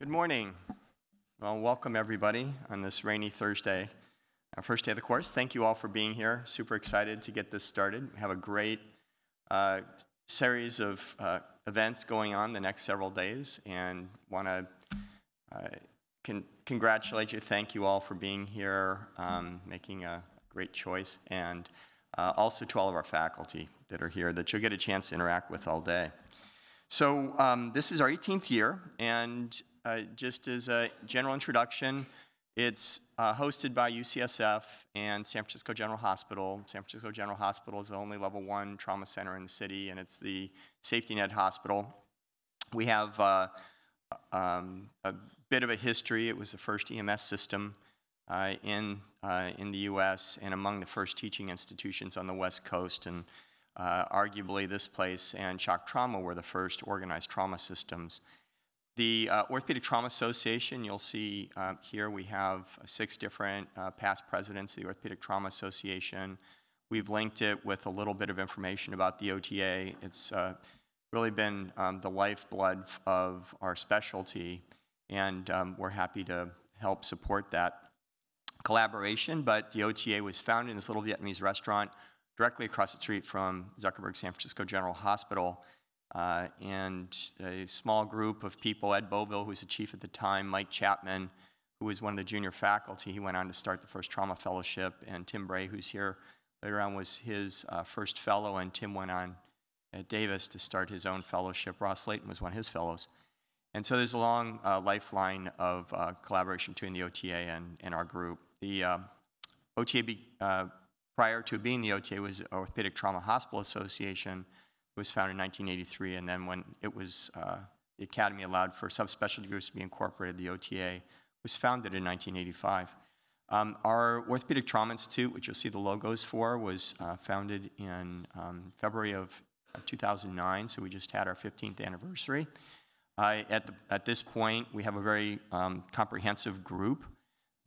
Good morning. Well, welcome everybody on this rainy Thursday, first day of the course. Thank you all for being here. Super excited to get this started. We have a great series of events going on the next several days, and want to congratulate you. Thank you all for being here, making a great choice, and also to all of our faculty that are here that you'll get a chance to interact with all day. So this is our 18th year, and just as a general introduction, it's hosted by UCSF and San Francisco General Hospital. San Francisco General Hospital is the only level 1 trauma center in the city, and it's the safety net hospital. We have a bit of a history. It was the first EMS system in the U.S. and among the first teaching institutions on the West Coast, and arguably this place and shock trauma were the first organized trauma systems. The Orthopedic Trauma Association, you'll see here we have 6 different past presidents of the Orthopedic Trauma Association. We've linked it with a little bit of information about the OTA. It's really been the lifeblood of our specialty, and we're happy to help support that collaboration. But the OTA was founded in this little Vietnamese restaurant directly across the street from Zuckerberg San Francisco General Hospital. And a small group of people, Ed Boville, who was the chief at the time, Mike Chapman, who was one of the junior faculty, he went on to start the first trauma fellowship, and Tim Bray, who's here later on, was his first fellow, and Tim went on at Davis to start his own fellowship. Ross Layton was one of his fellows. And so there's a long lifeline of collaboration between the OTA and our group. The OTA, prior to being the OTA, was Orthopedic Trauma Hospital Association. It was founded in 1983, and then when it was, the Academy allowed for subspecialty groups to be incorporated, the OTA was founded in 1985. Our Orthopedic Trauma Institute, which you'll see the logos for, was founded in February of 2009, so we just had our 15th anniversary. At this point, we have a very comprehensive group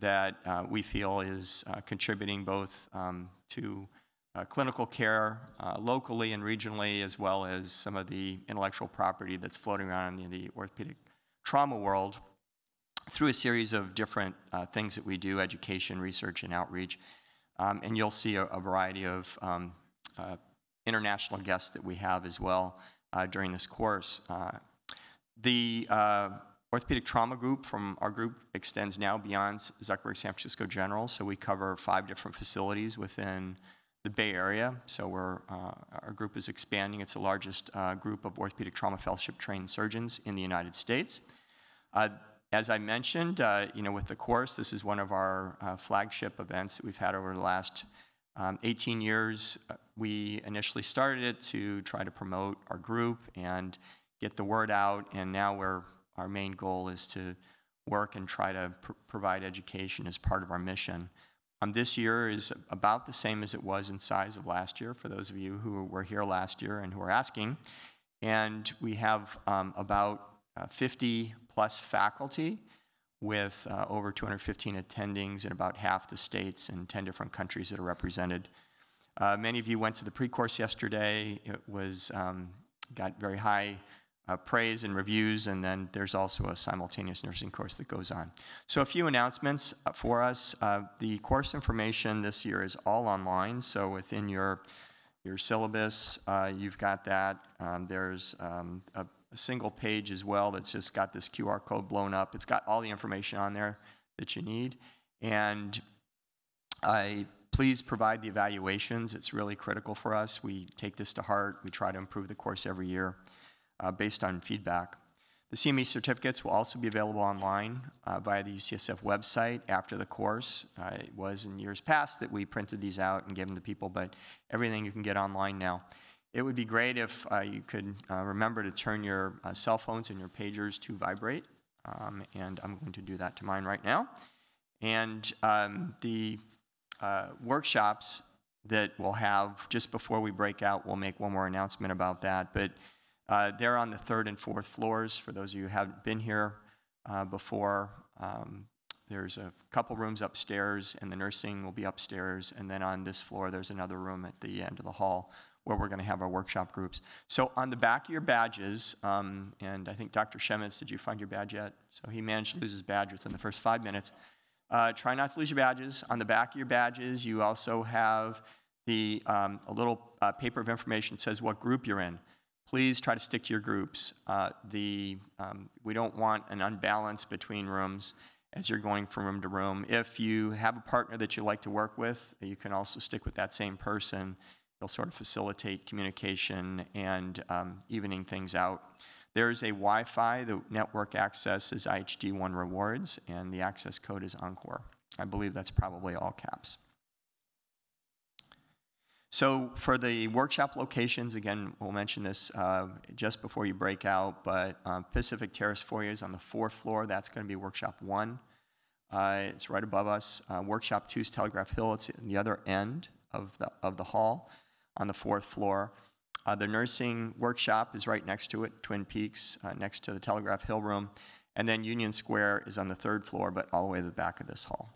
that we feel is contributing both to clinical care locally and regionally, as well as some of the intellectual property that's floating around in the orthopedic trauma world through a series of different things that we do, education, research, and outreach. And you'll see a variety of international guests that we have as well during this course. The orthopedic trauma group from our group extends now beyond Zuckerberg San Francisco General, so we cover 5 different facilities within the Bay Area. So our group is expanding. It's the largest group of orthopedic trauma fellowship trained surgeons in the United States. As I mentioned, with the course, this is one of our flagship events that we've had over the last 18 years. We initially started it to try to promote our group and get the word out, and now our main goal is to work and try to provide education as part of our mission. This year is about the same as it was in size of last year, for those of you who were here last year and who are asking. And we have about 50 plus faculty with over 215 attendings in about half the states and 10 different countries that are represented. Many of you went to the pre-course yesterday. It was got very high praise and reviews, and then there's also a simultaneous nursing course that goes on. So a few announcements for us. The course information this year is all online, so within your syllabus, you've got that. There's a single page as well that's just got this QR code blown up. It's got all the information on there that you need. And please provide the evaluations. It's really critical for us. We take this to heart. We try to improve the course every year based on feedback. The CME certificates will also be available online via the UCSF website after the course. It was in years past that we printed these out and gave them to people, but everything you can get online now. It would be great if you could remember to turn your cell phones and your pagers to vibrate, and I'm going to do that to mine right now. And the workshops that we'll have just before we break out, we'll make one more announcement about that, but they're on the 3rd and 4th floors. For those of you who haven't been here before, there's a couple rooms upstairs, and the nursing will be upstairs. And then on this floor, there's another room at the end of the hall where we're going to have our workshop groups. So on the back of your badges, and I think Dr. Shemitz, did you find your badge yet? So he managed to lose his badge within the first 5 minutes. Try not to lose your badges. On the back of your badges, you also have a little paper of information that says what group you're in. Please try to stick to your groups. We don't want an unbalance between rooms as you're going from room to room. If you have a partner that you like to work with, you can also stick with that same person. It'll sort of facilitate communication and evening things out. There's a Wi-Fi. The network access is IHD1 rewards, and the access code is Encore. I believe that's probably all caps. So for the workshop locations, again, we'll mention this just before you break out, but Pacific Terrace foyer is on the 4th floor. That's going to be Workshop 1. It's right above us. Workshop 2 is Telegraph Hill. It's in the other end of the hall on the 4th floor. The nursing workshop is right next to it, Twin Peaks, next to the Telegraph Hill room. And then Union Square is on the 3rd floor, but all the way to the back of this hall.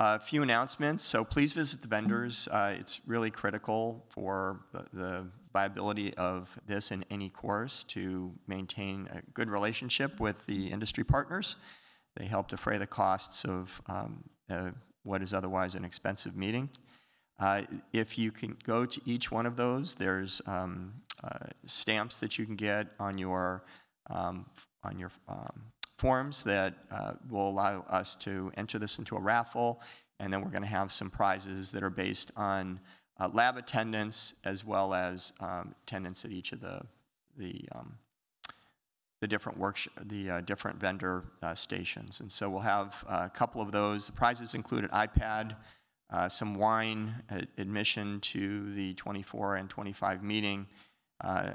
A few announcements. So please visit the vendors. It's really critical for the viability of this in any course to maintain a good relationship with the industry partners. They help defray the costs of what is otherwise an expensive meeting. If you can go to each one of those, there's stamps that you can get on your forms that will allow us to enter this into a raffle, and then we're going to have some prizes that are based on lab attendance as well as attendance at each of the different vendor stations. And so we'll have a couple of those. The prizes include an iPad, some wine, admission to the 24 and 25 meeting,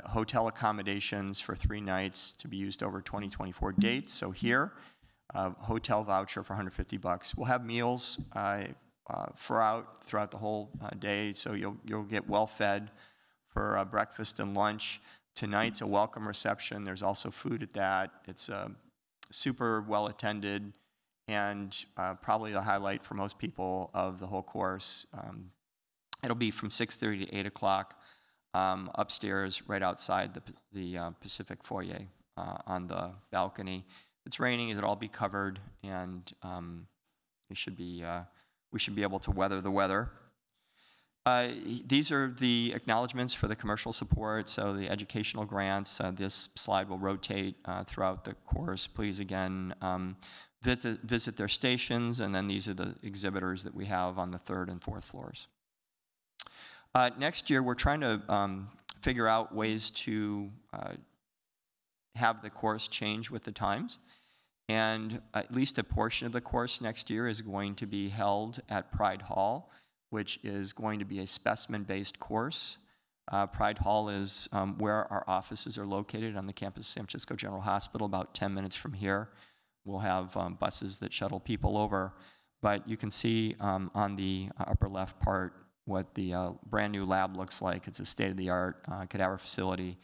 hotel accommodations for 3 nights to be used over 2024 dates. So here, hotel voucher for $150. We'll have meals throughout the whole day, so you'll get well fed for breakfast and lunch. Tonight's a welcome reception. There's also food at that. It's super well attended, and probably the highlight for most people of the whole course. It'll be from 6:30 to 8 o'clock upstairs, right outside the Pacific foyer on the balcony. If it's raining, it'll all be covered, and we should be able to weather the weather. These are the acknowledgments for the commercial support, so the educational grants. This slide will rotate throughout the course. Please, again, visit their stations, and then these are the exhibitors that we have on the 3rd and 4th floors. Next year, we're trying to figure out ways to have the course change with the times. And at least a portion of the course next year is going to be held at Pride Hall, which is going to be a specimen-based course. Pride Hall is where our offices are located on the campus of San Francisco General Hospital, about 10 minutes from here. We'll have buses that shuttle people over. But you can see on the upper left part what the brand new lab looks like. It's a state-of-the-art cadaver facility.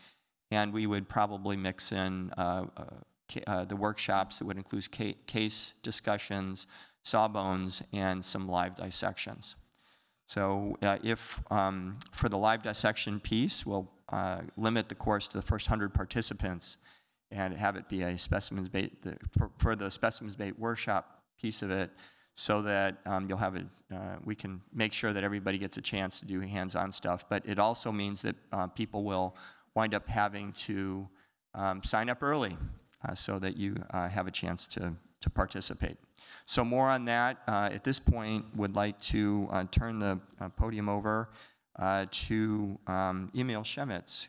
And we would probably mix in the workshops that would include case discussions, sawbones, and some live dissections. So if for the live dissection piece, we'll limit the course to the first 100 participants and have it be a specimens-based, for the specimens-based workshop piece of it, so that you'll have we can make sure that everybody gets a chance to do hands-on stuff. But it also means that people will wind up having to sign up early so that you have a chance to participate. So more on that. At this point, would like to turn the podium over to Emil Shemitz,